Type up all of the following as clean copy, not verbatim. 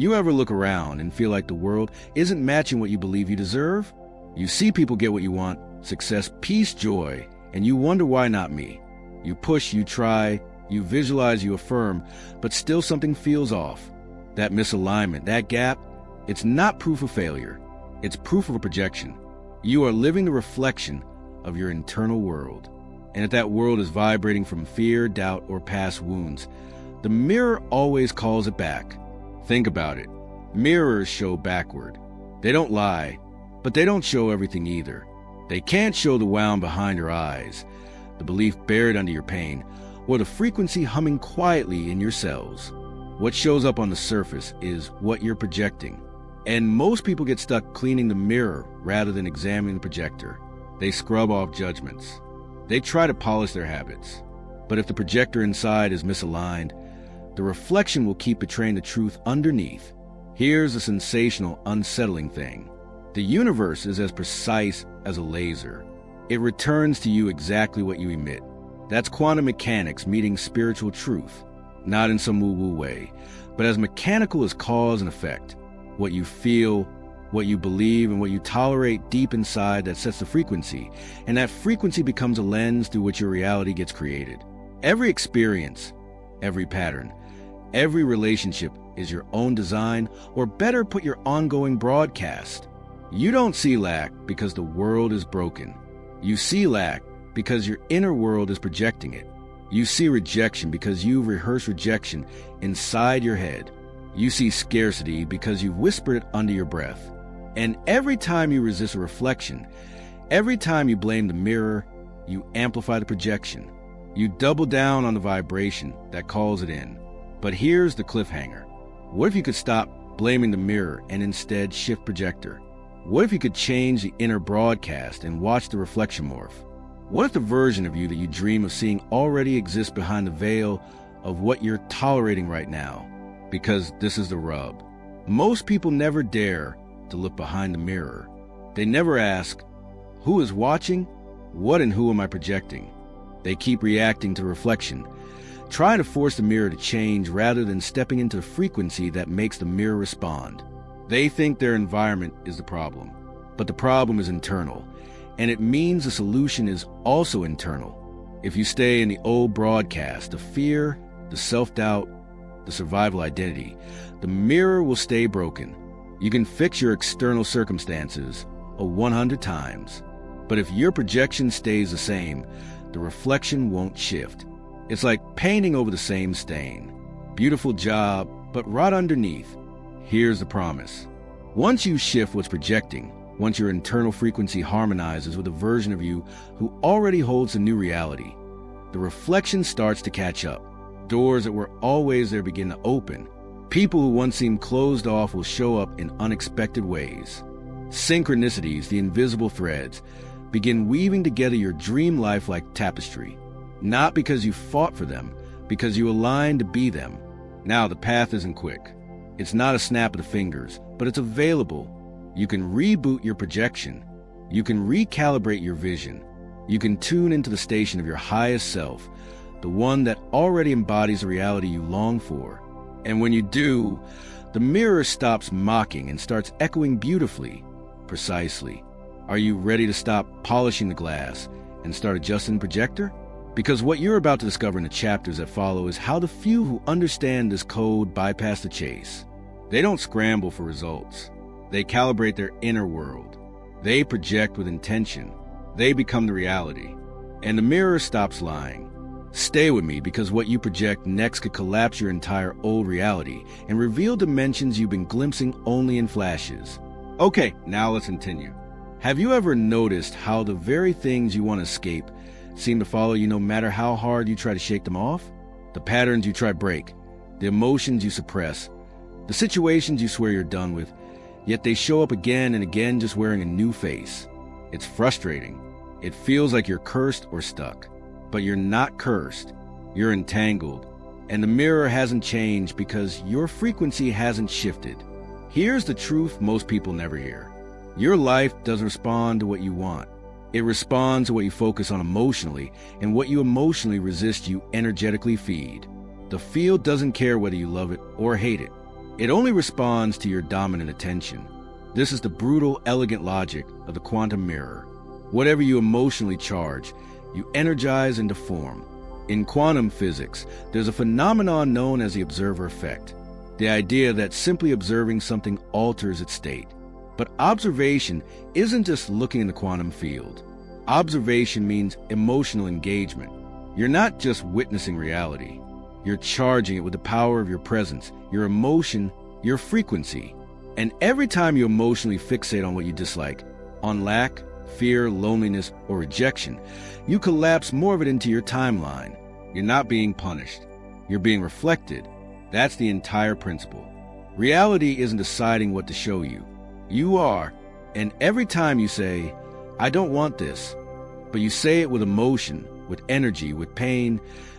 You ever look around and feel like the world isn't matching what you believe you deserve? You see people get what you want, success, peace, joy, and you wonder why not me. You push, you try, you visualize, you affirm, but still something feels off. That misalignment, that gap, it's not proof of failure. It's proof of a projection. You are living the reflection of your internal world. And if that world is vibrating from fear, doubt, or past wounds, the mirror always calls it back. Think about it. Mirrors show backward. They don't lie, but they don't show everything either. They can't show the wound behind your eyes, the belief buried under your pain, or the frequency humming quietly in your cells. What shows up on the surface is what you're projecting. And most people get stuck cleaning the mirror rather than examining the projector. They scrub off judgments. They try to polish their habits. But if the projector inside is misaligned, the reflection will keep betraying the truth underneath. Here's a sensational, unsettling thing. The universe is as precise as a laser. It returns to you exactly what you emit. That's quantum mechanics meeting spiritual truth, not in some woo-woo way, but as mechanical as cause and effect. What you feel, what you believe, and what you tolerate deep inside that sets the frequency, and that frequency becomes a lens through which your reality gets created. Every experience, every pattern, every relationship is your own design, or better put, your ongoing broadcast. You don't see lack because the world is broken. You see lack because your inner world is projecting it. You see rejection because you've rehearsed rejection inside your head. You see scarcity because you've whispered it under your breath. And every time you resist a reflection, every time you blame the mirror, you amplify the projection. You double down on the vibration that calls it in. But here's the cliffhanger. What if you could stop blaming the mirror and instead shift projector? What if you could change the inner broadcast and watch the reflection morph? What if the version of you that you dream of seeing already exists behind the veil of what you're tolerating right now? Because this is the rub. Most people never dare to look behind the mirror. They never ask, who is watching? What and who am I projecting? They keep reacting to reflection, trying to force the mirror to change rather than stepping into the frequency that makes the mirror respond. They think their environment is the problem, but the problem is internal, and it means the solution is also internal. If you stay in the old broadcast, the fear, the self-doubt, the survival identity, the mirror will stay broken. You can fix your external circumstances 100 times, but if your projection stays the same, the reflection won't shift. It's like painting over the same stain. Beautiful job, but right underneath, here's the promise. Once you shift what's projecting, once your internal frequency harmonizes with a version of you who already holds a new reality, the reflection starts to catch up. Doors that were always there begin to open. People who once seemed closed off will show up in unexpected ways. Synchronicities, the invisible threads, begin weaving together your dream life like tapestry. Not because you fought for them, because you aligned to be them. Now, the path isn't quick. It's not a snap of the fingers, but it's available. You can reboot your projection. You can recalibrate your vision. You can tune into the station of your highest self, the one that already embodies the reality you long for. And when you do, the mirror stops mocking and starts echoing beautifully, precisely. Are you ready to stop polishing the glass and start adjusting the projector? Because what you're about to discover in the chapters that follow is how the few who understand this code bypass the chase. They don't scramble for results. They calibrate their inner world. They project with intention. They become the reality. And the mirror stops lying. Stay with me, because what you project next could collapse your entire old reality and reveal dimensions you've been glimpsing only in flashes. Okay, now let's continue. Have you ever noticed how the very things you want to escape seem to follow you no matter how hard you try to shake them off? The patterns you try to break, the emotions you suppress, the situations you swear you're done with, yet they show up again and again just wearing a new face. It's frustrating. It feels like you're cursed or stuck. But you're not cursed. You're entangled. And the mirror hasn't changed because your frequency hasn't shifted. Here's the truth most people never hear. Your life doesn't respond to what you want. It responds to what you focus on emotionally, and what you emotionally resist you energetically feed. The field doesn't care whether you love it or hate it. It only responds to your dominant attention. This is the brutal, elegant logic of the quantum mirror. Whatever you emotionally charge, you energize into form. In quantum physics, there's a phenomenon known as the observer effect, the idea that simply observing something alters its state. But observation isn't just looking in the quantum field. Observation means emotional engagement. You're not just witnessing reality. You're charging it with the power of your presence, your emotion, your frequency. And every time you emotionally fixate on what you dislike, on lack, fear, loneliness, or rejection, you collapse more of it into your timeline. You're not being punished. You're being reflected. That's the entire principle. Reality isn't deciding what to show you. You are. And every time you say, I don't want this, but you say it with emotion, with energy, with pain,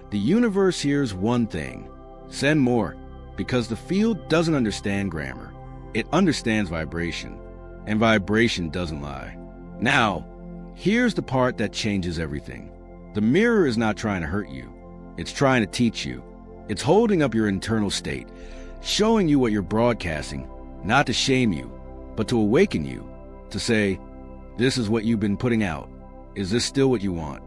the universe hears one thing: send more, because the field doesn't understand grammar. It understands vibration, and vibration doesn't lie. Now, here's the part that changes everything. The mirror is not trying to hurt you. It's trying to teach you. It's holding up your internal state, showing you what you're broadcasting, not to shame you, but to awaken you, to say, this is what you've been putting out. Is this still what you want?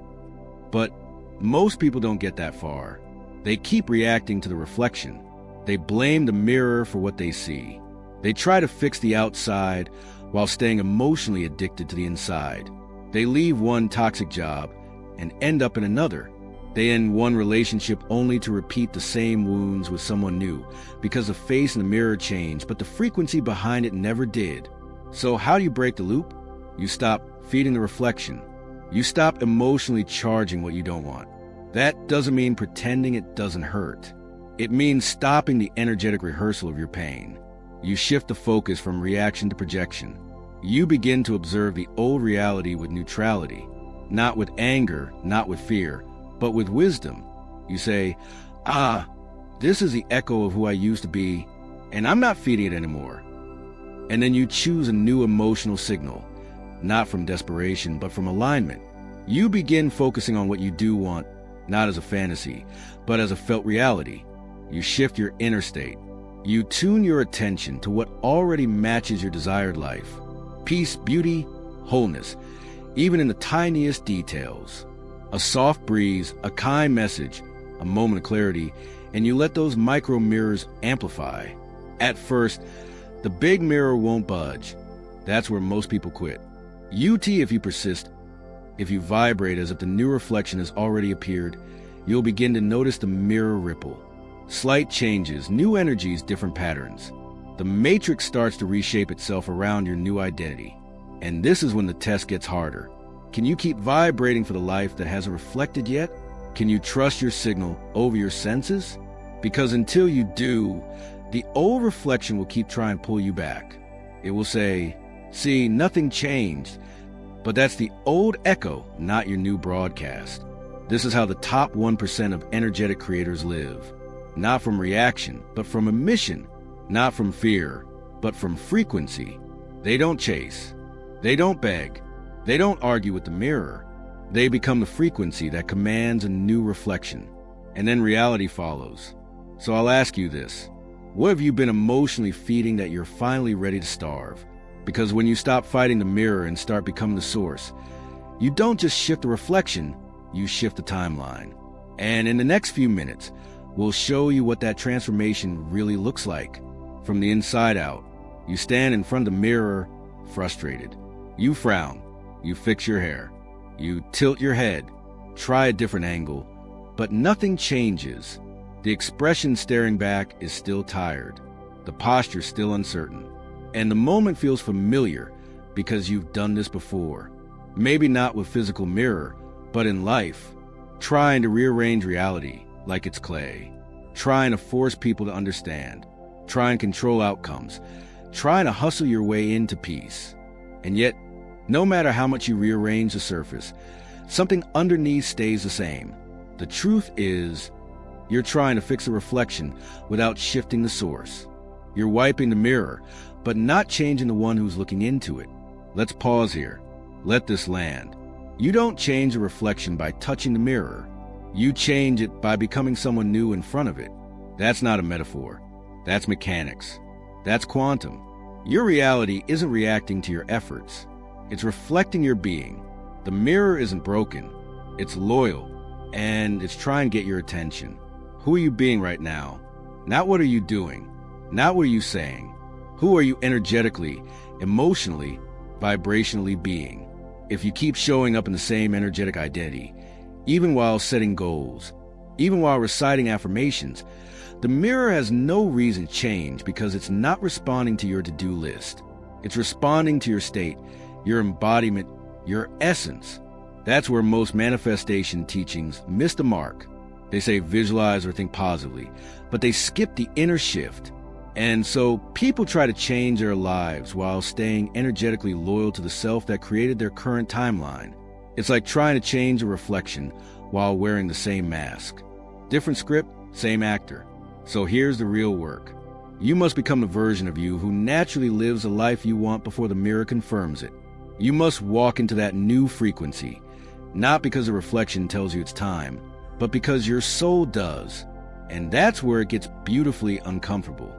But most people don't get that far. They keep reacting to the reflection. They blame the mirror for what they see. They try to fix the outside while staying emotionally addicted to the inside. They leave one toxic job and end up in another. They end one relationship only to repeat the same wounds with someone new because the face in the mirror changed, but the frequency behind it never did. So how do you break the loop? You stop feeding the reflection. You stop emotionally charging what you don't want. That doesn't mean pretending it doesn't hurt. It means stopping the energetic rehearsal of your pain. You shift the focus from reaction to projection. You begin to observe the old reality with neutrality, not with anger, not with fear, but with wisdom. You say, this is the echo of who I used to be, and I'm not feeding it anymore. And then you choose a new emotional signal, not from desperation, but from alignment. You begin focusing on what you do want, not as a fantasy, but as a felt reality. You shift your inner state. You tune your attention to what already matches your desired life. Peace, beauty, wholeness, even in the tiniest details. A soft breeze, a kind message, a moment of clarity, and you let those micro mirrors amplify. At first, the big mirror won't budge. That's where most people quit. If you persist, if you vibrate as if the new reflection has already appeared, you'll begin to notice the mirror ripple. Slight changes, new energies, different patterns. The matrix starts to reshape itself around your new identity. And this is when the test gets harder. Can you keep vibrating for the life that hasn't reflected yet? Can you trust your signal over your senses? Because until you do, the old reflection will keep trying to pull you back. It will say, see, nothing changed. But that's the old echo, not your new broadcast. This is how the top 1% of energetic creators live. Not from reaction, but from emission. Not from fear, but from frequency. They don't chase. They don't beg. They don't argue with the mirror. They become the frequency that commands a new reflection. And then reality follows. So I'll ask you this. What have you been emotionally feeding that you're finally ready to starve? Because when you stop fighting the mirror and start becoming the source, you don't just shift the reflection, you shift the timeline. And in the next few minutes, we'll show you what that transformation really looks like. From the inside out, you stand in front of the mirror, frustrated. You frown. You fix your hair. You tilt your head. Try a different angle. But nothing changes. The expression staring back is still tired. The posture still uncertain. And the moment feels familiar because you've done this before. Maybe not with physical mirror, but in life. Trying to rearrange reality like it's clay. Trying to force people to understand. Trying to control outcomes. Trying to hustle your way into peace. And yet, no matter how much you rearrange the surface, something underneath stays the same. The truth is, you're trying to fix a reflection without shifting the source. You're wiping the mirror, but not changing the one who's looking into it. Let's pause here. Let this land. You don't change a reflection by touching the mirror. You change it by becoming someone new in front of it. That's not a metaphor. That's mechanics. That's quantum. Your reality isn't reacting to your efforts. It's reflecting your being. The mirror isn't broken. It's loyal, and it's trying to get your attention. Who are you being right now? Not what are you doing? Not what are you saying? Who are you energetically, emotionally, vibrationally being? If you keep showing up in the same energetic identity, even while setting goals, even while reciting affirmations, the mirror has no reason to change because it's not responding to your to-do list. It's responding to your state, your embodiment, your essence. That's where most manifestation teachings miss the mark. They say visualize or think positively, but they skip the inner shift. And so people try to change their lives while staying energetically loyal to the self that created their current timeline. It's like trying to change a reflection while wearing the same mask. Different script, same actor. So here's the real work. You must become the version of you who naturally lives the life you want before the mirror confirms it. You must walk into that new frequency, not because the reflection tells you it's time, but because your soul does. And that's where it gets beautifully uncomfortable.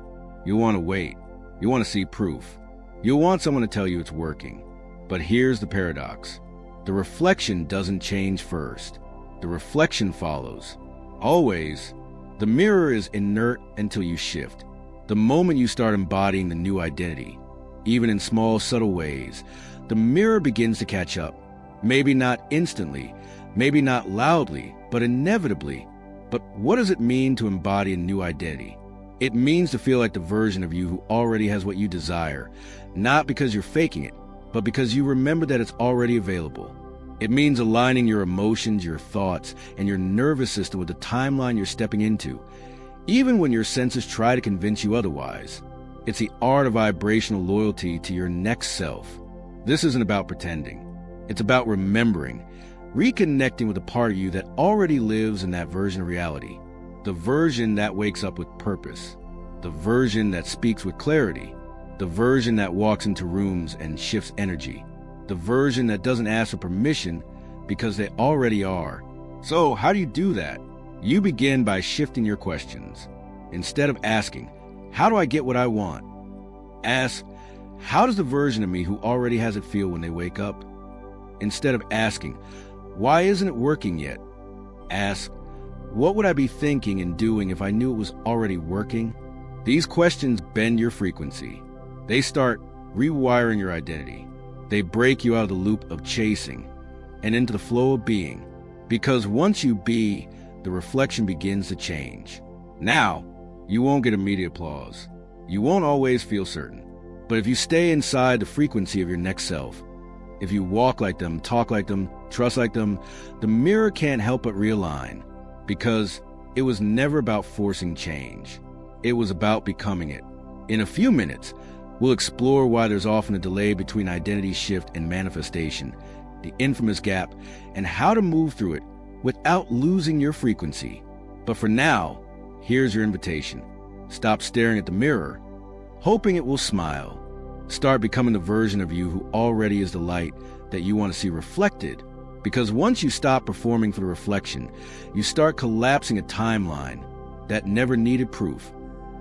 You'll want to wait. You want to see proof. You'll want someone to tell you it's working. But here's the paradox. The reflection doesn't change first. The reflection follows. Always. The mirror is inert until you shift. The moment you start embodying the new identity, even in small, subtle ways, the mirror begins to catch up. Maybe not instantly, maybe not loudly, but inevitably. But what does it mean to embody a new identity? It means to feel like the version of you who already has what you desire, not because you're faking it, but because you remember that it's already available. It means aligning your emotions, your thoughts, and your nervous system with the timeline you're stepping into, even when your senses try to convince you otherwise. It's the art of vibrational loyalty to your next self. This isn't about pretending. It's about remembering, reconnecting with a part of you that already lives in that version of reality. The version that wakes up with purpose. The version that speaks with clarity. The version that walks into rooms and shifts energy. The version that doesn't ask for permission because they already are. So how do you do that? You begin by shifting your questions. Instead of asking, how do I get what I want? Ask, how does the version of me who already has it feel when they wake up? Instead of asking, why isn't it working yet? Ask, what would I be thinking and doing if I knew it was already working? These questions bend your frequency. They start rewiring your identity. They break you out of the loop of chasing and into the flow of being. Because once you be, the reflection begins to change. Now, you won't get immediate applause. You won't always feel certain. But if you stay inside the frequency of your next self, if you walk like them, talk like them, trust like them, the mirror can't help but realign. Because it was never about forcing change. It was about becoming it. In a few minutes, we'll explore why there's often a delay between identity shift and manifestation, the infamous gap, and how to move through it without losing your frequency. But for now, here's your invitation. Stop staring at the mirror, hoping it will smile. Start becoming the version of you who already is the light that you want to see reflected. Because once you stop performing for the reflection, you start collapsing a timeline that never needed proof,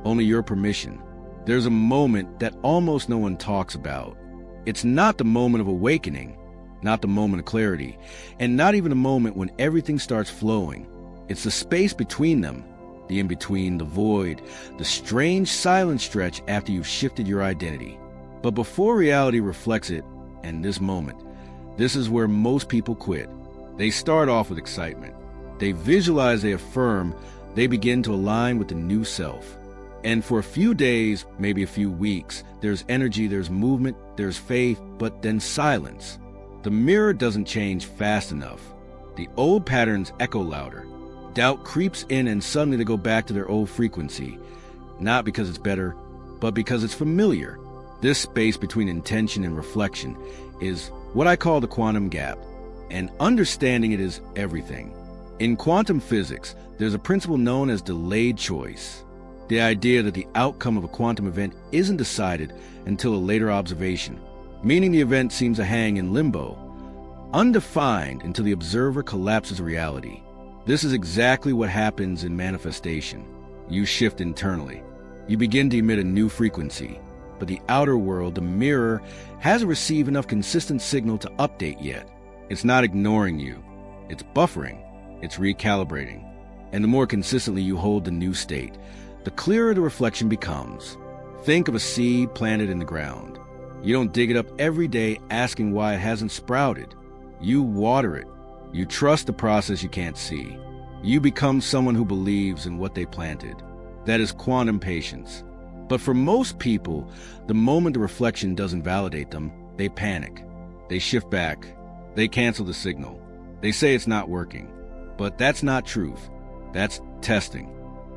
only your permission. There's a moment that almost no one talks about. It's not the moment of awakening, not the moment of clarity, and not even a moment when everything starts flowing. It's the space between them, the in-between, the void, the strange silent stretch after you've shifted your identity. But before reality reflects it, and this moment, this is where most people quit. They start off with excitement. They visualize, they affirm, they begin to align with the new self. And for a few days, maybe a few weeks, there's energy, there's movement, there's faith, but then silence. The mirror doesn't change fast enough. The old patterns echo louder. Doubt creeps in and suddenly they go back to their old frequency. Not because it's better, but because it's familiar. This space between intention and reflection is what I call the quantum gap, and understanding it is everything. In quantum physics, there's a principle known as delayed choice. The idea that the outcome of a quantum event isn't decided until a later observation, meaning the event seems to hang in limbo, undefined until the observer collapses reality. This is exactly what happens in manifestation. You shift internally. You begin to emit a new frequency, but the outer world, the mirror, hasn't received enough consistent signal to update yet. It's not ignoring you. It's buffering. It's recalibrating. And the more consistently you hold the new state, the clearer the reflection becomes. Think of a seed planted in the ground. You don't dig it up every day asking why it hasn't sprouted. You water it. You trust the process you can't see. You become someone who believes in what they planted. That is quantum patience. But for most people, the moment the reflection doesn't validate them, they panic. They shift back. They cancel the signal. They say it's not working. But that's not truth. That's testing.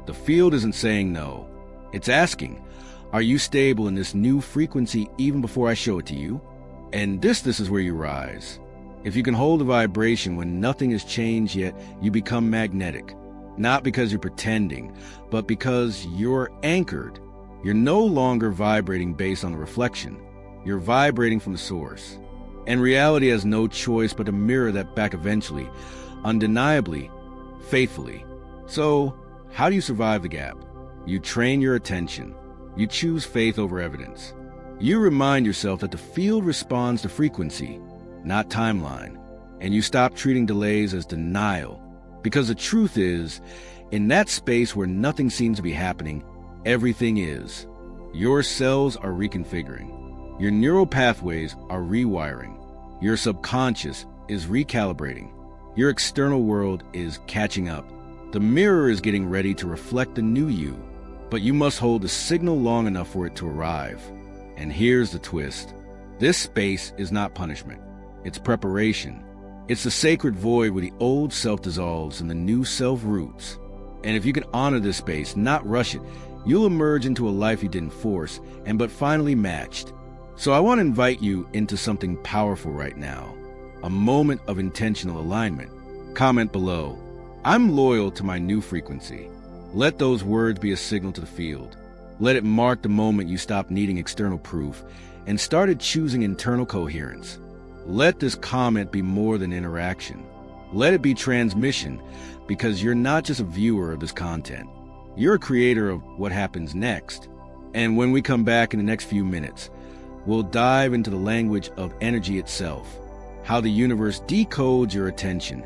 The field isn't saying no. It's asking, are you stable in this new frequency even before I show it to you? And this is where you rise. If you can hold a vibration when nothing has changed yet, you become magnetic. Not because you're pretending, but because you're anchored. You're no longer vibrating based on the reflection. You're vibrating from the source. And reality has no choice but to mirror that back eventually, undeniably, faithfully. So, how do you survive the gap? You train your attention. You choose faith over evidence. You remind yourself that the field responds to frequency, not timeline. And you stop treating delays as denial. Because the truth is, in that space where nothing seems to be happening, everything is. Your cells are reconfiguring. Your neural pathways are rewiring. Your subconscious is recalibrating. Your external world is catching up. The mirror is getting ready to reflect the new you, but you must hold the signal long enough for it to arrive. And here's the twist. This space is not punishment. It's preparation. It's the sacred void where the old self dissolves and the new self roots. And if you can honor this space, not rush it, you'll emerge into a life you didn't force, but finally matched. So I want to invite you into something powerful right now, a moment of intentional alignment. Comment below, I'm loyal to my new frequency. Let those words be a signal to the field. Let it mark the moment you stopped needing external proof and started choosing internal coherence. Let this comment be more than interaction. Let it be transmission, because you're not just a viewer of this content. You're a creator of what happens next. And when we come back in the next few minutes, we'll dive into the language of energy itself, how the universe decodes your attention,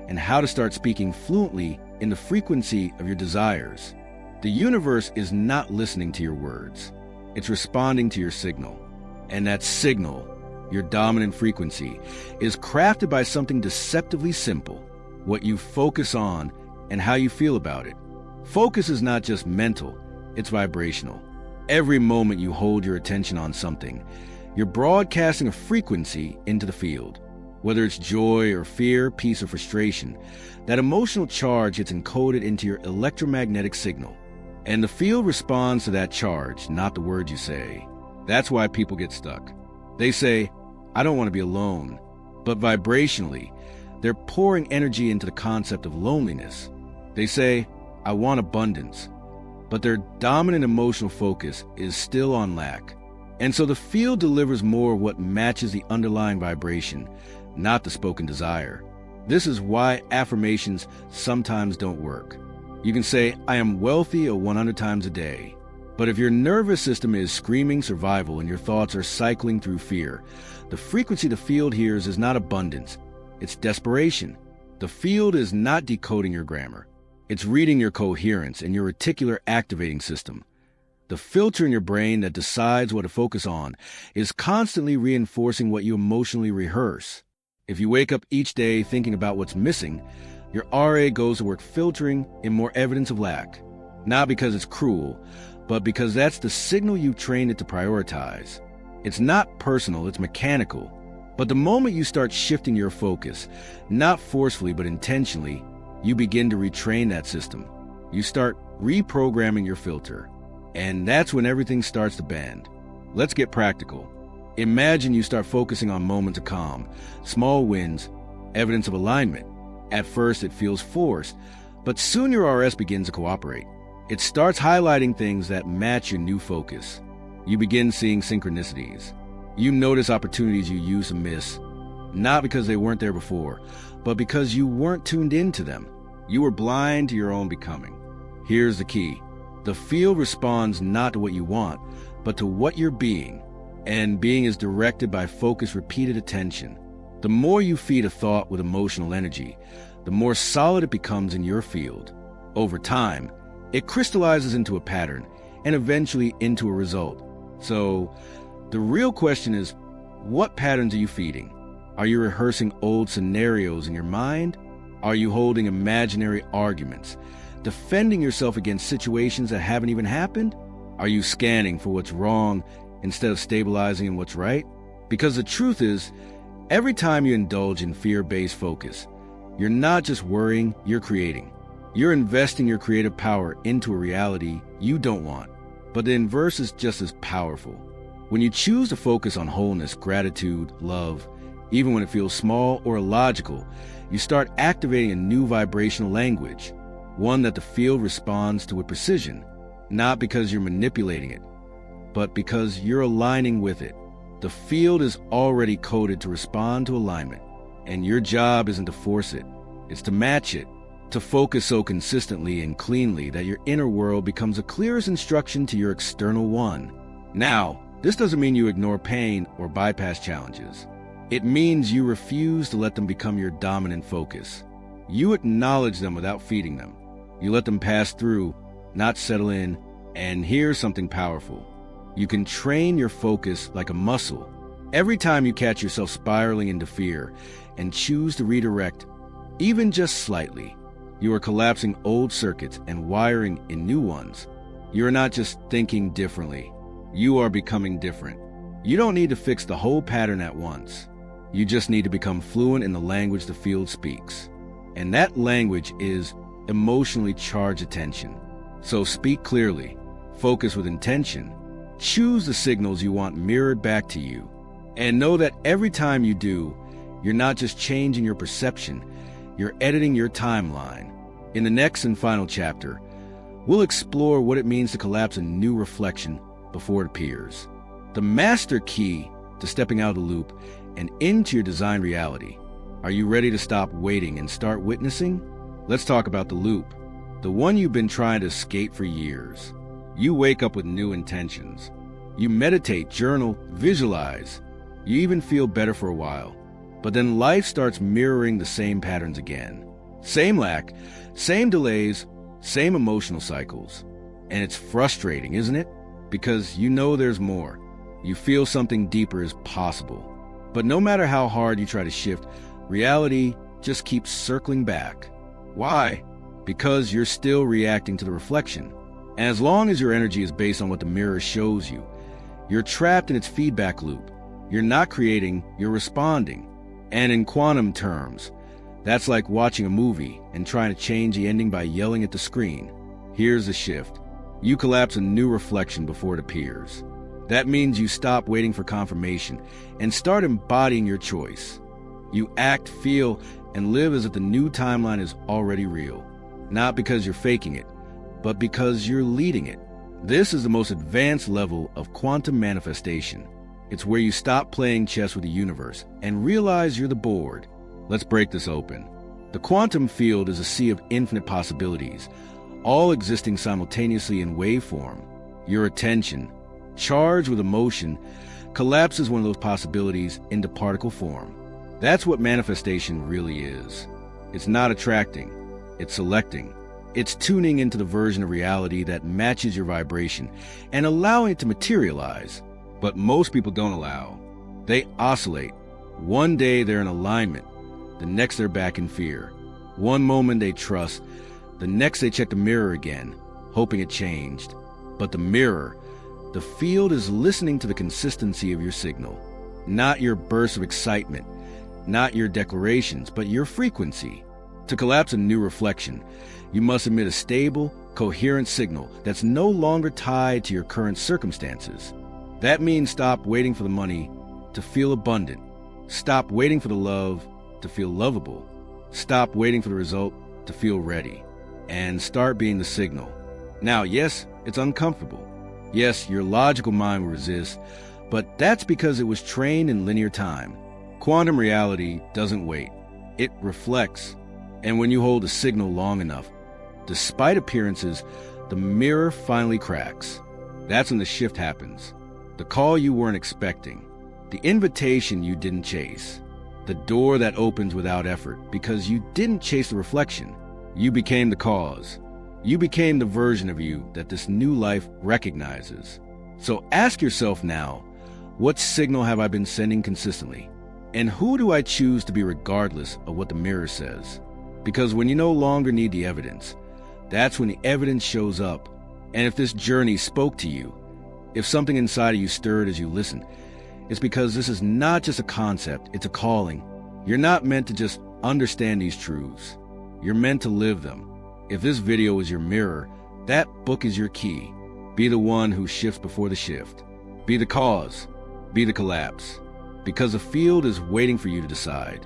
and how to start speaking fluently in the frequency of your desires. The universe is not listening to your words. It's responding to your signal. And that signal, your dominant frequency, is crafted by something deceptively simple: what you focus on and how you feel about it. Focus is not just mental, it's vibrational. Every moment you hold your attention on something, you're broadcasting a frequency into the field. Whether it's joy or fear, peace or frustration, that emotional charge gets encoded into your electromagnetic signal. And the field responds to that charge, not the words you say. That's why people get stuck. They say, I don't want to be alone. But vibrationally, they're pouring energy into the concept of loneliness. They say, I want abundance. But their dominant emotional focus is still on lack. And so the field delivers more of what matches the underlying vibration, not the spoken desire. This is why affirmations sometimes don't work. You can say, I am wealthy 100 times a day. But if your nervous system is screaming survival and your thoughts are cycling through fear, the frequency the field hears is not abundance, it's desperation. The field is not decoding your grammar. It's reading your coherence and your reticular activating system. The filter in your brain that decides what to focus on is constantly reinforcing what you emotionally rehearse. If you wake up each day thinking about what's missing, your RA goes to work filtering in more evidence of lack. Not because it's cruel, but because that's the signal you've trained it to prioritize. It's not personal, it's mechanical. But the moment you start shifting your focus, not forcefully but intentionally, you begin to retrain that system. You start reprogramming your filter. And that's when everything starts to bend. Let's get practical. Imagine you start focusing on moments of calm, small wins, evidence of alignment. At first it feels forced, but soon your RS begins to cooperate. It starts highlighting things that match your new focus. You begin seeing synchronicities. You notice opportunities you used to miss, not because they weren't there before, but because you weren't tuned into them. You were blind to your own becoming. Here's the key. The field responds not to what you want, but to what you're being. And being is directed by focused, repeated attention. The more you feed a thought with emotional energy, the more solid it becomes in your field. Over time, it crystallizes into a pattern and eventually into a result. So, the real question is, what patterns are you feeding? Are you rehearsing old scenarios in your mind? Are you holding imaginary arguments, defending yourself against situations that haven't even happened? Are you scanning for what's wrong instead of stabilizing in what's right? Because the truth is, every time you indulge in fear-based focus, you're not just worrying, you're creating. You're investing your creative power into a reality you don't want. But the inverse is just as powerful. When you choose to focus on wholeness, gratitude, love, even when it feels small or illogical, you start activating a new vibrational language, one that the field responds to with precision, not because you're manipulating it, but because you're aligning with it. The field is already coded to respond to alignment, and your job isn't to force it, it's to match it, to focus so consistently and cleanly that your inner world becomes the clearest instruction to your external one. Now, this doesn't mean you ignore pain or bypass challenges. It means you refuse to let them become your dominant focus. You acknowledge them without feeding them. You let them pass through, not settle in, and here's something powerful. You can train your focus like a muscle. Every time you catch yourself spiraling into fear and choose to redirect, even just slightly, you are collapsing old circuits and wiring in new ones. You are not just thinking differently. You are becoming different. You don't need to fix the whole pattern at once. You just need to become fluent in the language the field speaks. And that language is emotionally charged attention. So speak clearly, focus with intention, choose the signals you want mirrored back to you, and know that every time you do, you're not just changing your perception, you're editing your timeline. In the next and final chapter, we'll explore what it means to collapse a new reflection before it appears. The master key to stepping out of the loop and into your designed reality. Are you ready to stop waiting and start witnessing? Let's talk about the loop, the one you've been trying to escape for years. You wake up with new intentions. You meditate, journal, visualize. You even feel better for a while. But then life starts mirroring the same patterns again. Same lack, same delays, same emotional cycles. And it's frustrating, isn't it? Because you know there's more. You feel something deeper is possible. But no matter how hard you try to shift, reality just keeps circling back. Why? Because you're still reacting to the reflection. And as long as your energy is based on what the mirror shows you, you're trapped in its feedback loop. You're not creating, you're responding. And in quantum terms, that's like watching a movie and trying to change the ending by yelling at the screen. Here's the shift. You collapse a new reflection before it appears. That means you stop waiting for confirmation and start embodying your choice. You act, feel, and live as if the new timeline is already real. Not because you're faking it, but because you're leading it. This is the most advanced level of quantum manifestation. It's where you stop playing chess with the universe and realize you're the board. Let's break this open. The quantum field is a sea of infinite possibilities, all existing simultaneously in waveform. Your attention, charged with emotion, collapses one of those possibilities into particle form. That's what manifestation really is. It's not attracting, it's selecting. It's tuning into the version of reality that matches your vibration and allowing it to materialize. But most people don't allow. They oscillate. One day they're in alignment, the next they're back in fear. One moment they trust, the next they check the mirror again, hoping it changed. But the mirror, the field is listening to the consistency of your signal, not your bursts of excitement, not your declarations, but your frequency. To collapse a new reflection, you must emit a stable, coherent signal that's no longer tied to your current circumstances. That means stop waiting for the money to feel abundant. Stop waiting for the love to feel lovable. Stop waiting for the result to feel ready. And start being the signal. Now, yes, it's uncomfortable. Yes, your logical mind will resist, but that's because it was trained in linear time. Quantum reality doesn't wait. It reflects. And when you hold a signal long enough, despite appearances, the mirror finally cracks. That's when the shift happens. The call you weren't expecting. The invitation you didn't chase. The door that opens without effort because you didn't chase the reflection. You became the cause. You became the version of you that this new life recognizes. So ask yourself now, what signal have I been sending consistently? And who do I choose to be regardless of what the mirror says? Because when you no longer need the evidence, that's when the evidence shows up. And if this journey spoke to you, if something inside of you stirred as you listened, it's because this is not just a concept, it's a calling. You're not meant to just understand these truths. You're meant to live them. If this video is your mirror, that book is your key. Be the one who shifts before the shift. Be the cause. Be the collapse. Because the field is waiting for you to decide.